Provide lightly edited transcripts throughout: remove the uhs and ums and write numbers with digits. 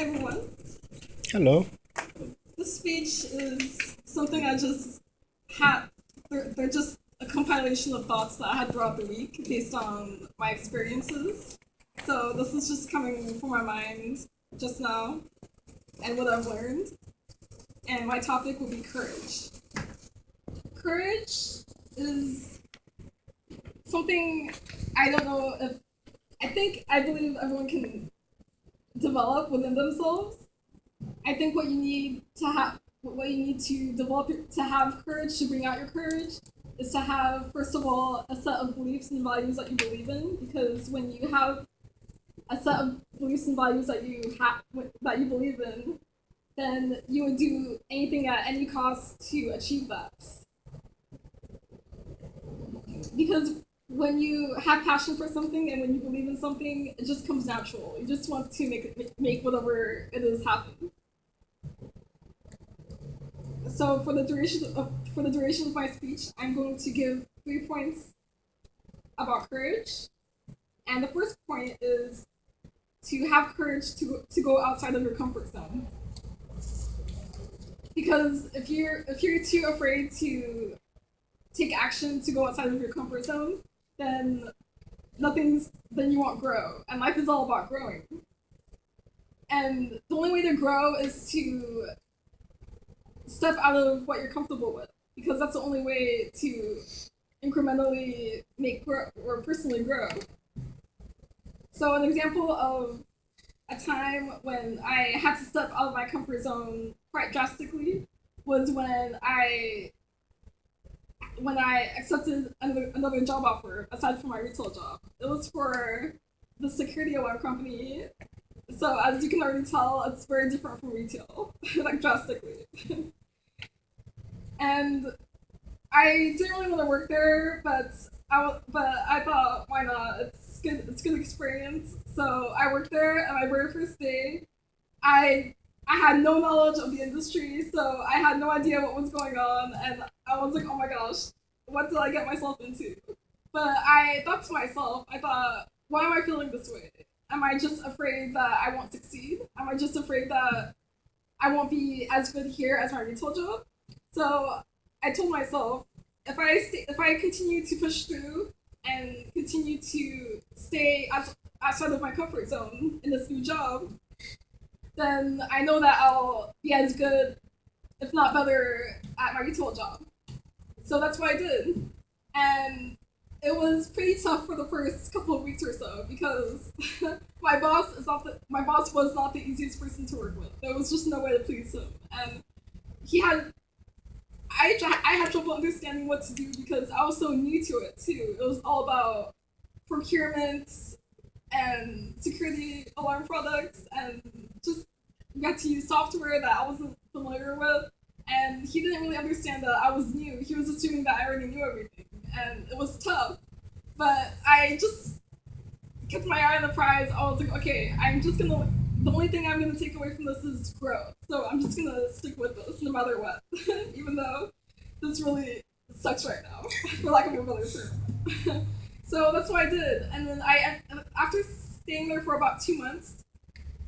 everyone. Hello. This speech is something I just had. They're just a compilation of thoughts that I had throughout the week based on my experiences. So this is just coming from my mind just now and what I've learned. And my topic will be courage. Courage is something I don't know if I believe everyone can develop within themselves. I think what you need to develop to have courage, to bring out your courage, is to have, first of all, a set of beliefs and values that you believe in. Because when you have a set of beliefs and values that you believe in, then you would do anything at any cost to achieve that. Because when you have passion for something and when you believe in something, it just comes natural. You just want to make whatever it is happen. So for the duration of my speech, I'm going to give 3 points about courage. And the first point is to have courage to go outside of your comfort zone. Because if you're too afraid to take action to go outside of your comfort zone, then then you won't grow. And life is all about growing. And the only way to grow is to step out of what you're comfortable with, because that's the only way to incrementally or personally grow. So an example of a time when I had to step out of my comfort zone quite drastically was when I accepted another job offer aside from my retail job. It was for the security alarm company. So as you can already tell, it's very different from retail, like drastically. And I didn't really want to work there, but I thought, why not? It's good. It's good experience. So I worked there, and my very first day, I had no knowledge of the industry, so I had no idea what was going on, and I was like, oh my gosh, what did I get myself into? But I thought to myself, why am I feeling this way? Am I just afraid that I won't succeed? Am I just afraid that I won't be as good here as my retail job? So I told myself, if I continue to push through and continue to stay outside of my comfort zone in this new job, then I know that I'll be as good, if not better, at my retail job. So that's what I did. And it was pretty tough for the first couple of weeks or so because my boss was not the easiest person to work with. There was just no way to please him, and he had I had trouble understanding what to do because I was so new to it too. It was all about procurement and security alarm products, and just we had to use software that I wasn't familiar with. And he didn't really understand that I was new. He was assuming that I already knew everything, and it was tough. But I just kept my eye on the prize. I was like, okay, the only thing I'm gonna take away from this is growth. So I'm just gonna stick with this no matter what, even though this really sucks right now, for lack of a better term. So that's what I did, and then after staying there for about 2 months,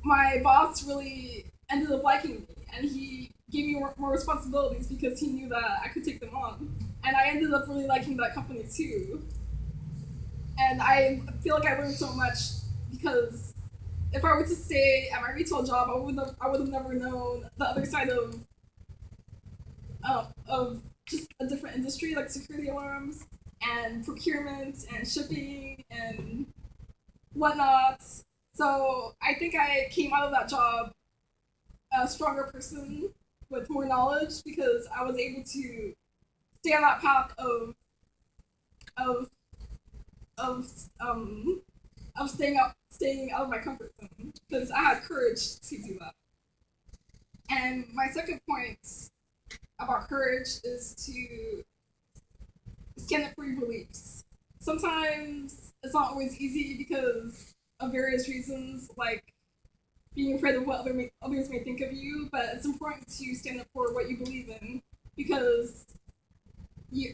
my boss really ended up liking me, and he gave me more responsibilities because he knew that I could take them on, and I ended up really liking that company too. And I feel like I learned so much because if I were to stay at my retail job, I would have never known the other side of just a different industry like security alarms and procurement and shipping and whatnot. So I think I came out of that job a stronger person with more knowledge because I was able to stay on that path of of um of staying out of my comfort zone because I had courage to do that. And my second point about courage is to stand up for your beliefs. Sometimes it's not always easy because of various reasons, like being afraid of what others may think of you, but it's important to stand up for what you believe in because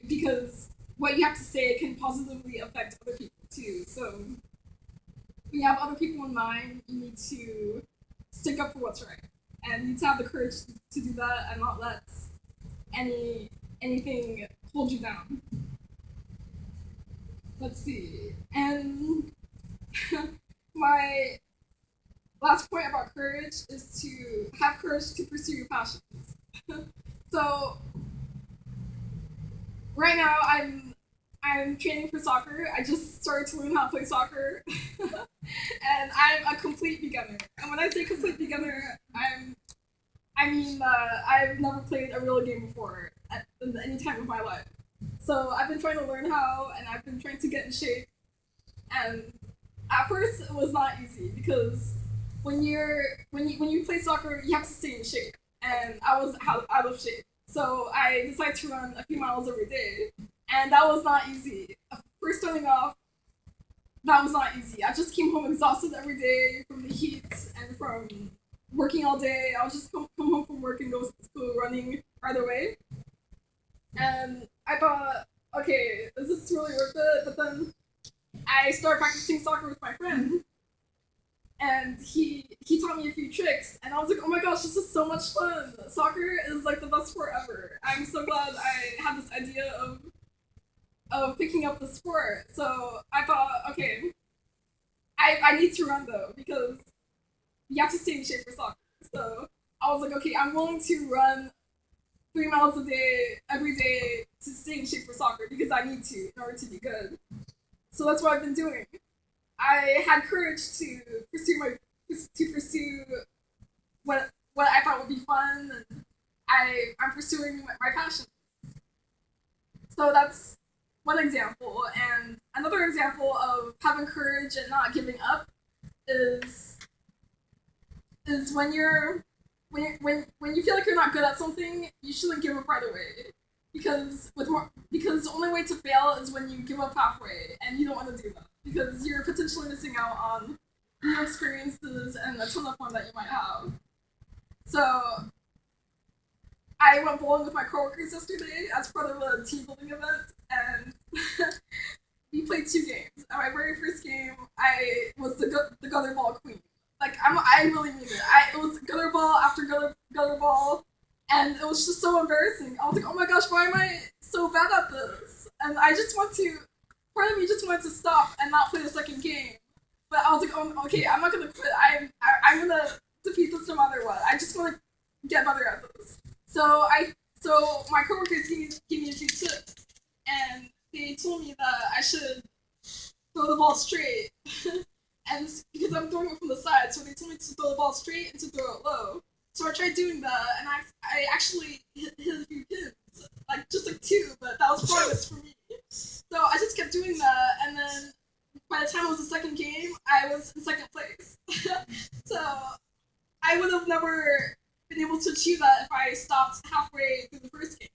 because what you have to say can positively affect other people too. So when you have other people in mind, you need to stick up for what's right, and you need to have the courage to do that and not let anything hold you down. Let's see. And my last point about courage is to have courage to pursue your passions. So right now I'm training for soccer. I just started to learn how to play soccer, and I'm a complete beginner. And when I say complete beginner, I mean I've never played a real game before at any time of my life. So I've been trying to learn how, and I've been trying to get in shape. And at first, it was not easy because when you play soccer, you have to stay in shape, and I was out of shape. So I decided to run a few miles every day, and that was not easy. First starting off, that was not easy. I just came home exhausted every day from the heat and from working all day. I would just come home from work and go to school running right away. And I thought, okay, this is really worth it. But then I started practicing soccer with my friend, and he taught me a few tricks, and I was like, oh my gosh, this is so much fun. Soccer is like the best sport ever. I'm so glad I had this idea of picking up the sport. So I thought, okay, I need to run though because you have to stay in shape for soccer. So I was like, okay, I'm willing to run 3 miles a day every day to stay in shape for soccer because I need to in order to be good. So that's what I've been doing. I had courage to pursue what I thought would be fun, and I'm pursuing my passion. So that's one example, and another example of having courage and not giving up is when when you feel like you're not good at something, you shouldn't give up right away. Because the only way to fail is when you give up halfway, and you don't want to do that because you're potentially missing out on new experiences and a ton of fun that you might have. So I went bowling with my coworkers yesterday as part of a team building event, and we played 2 games. At my very first game, I was the gutter ball queen. Like I really mean it. It was gutter ball after gutter ball, and it was just so embarrassing. I was like, oh my gosh, why am I so bad at this? And I just want to. Part of me just wanted to stop and not play the second game, but I was like, oh, okay, I'm not gonna quit. I'm gonna defeat this no matter what. I just want to get better at this. So my coworkers gave me a few tips, and they told me that I should throw the ball straight, and because I'm throwing it from the side, so they told me to throw the ball straight and to throw it low. So I tried doing that, and I actually hit a few pins, like just like 2, but that was progress for me. So I just kept doing that, and then by the time it was the second game, I was in second place. So I would have never been able to achieve that if I stopped halfway through the first game.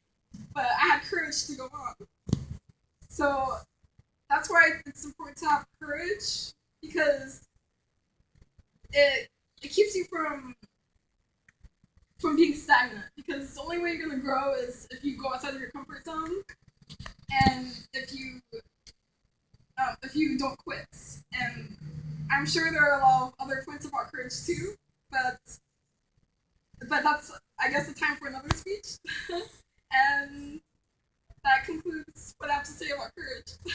But I had courage to go on. So that's why it's important to have courage because it keeps you from being stagnant. Because the only way you're gonna grow is if you go outside of your comfort zone and if you don't quit. And I'm sure there are a lot of other points about courage too, but that's I guess the time for another speech. And that concludes what I have to say about courage.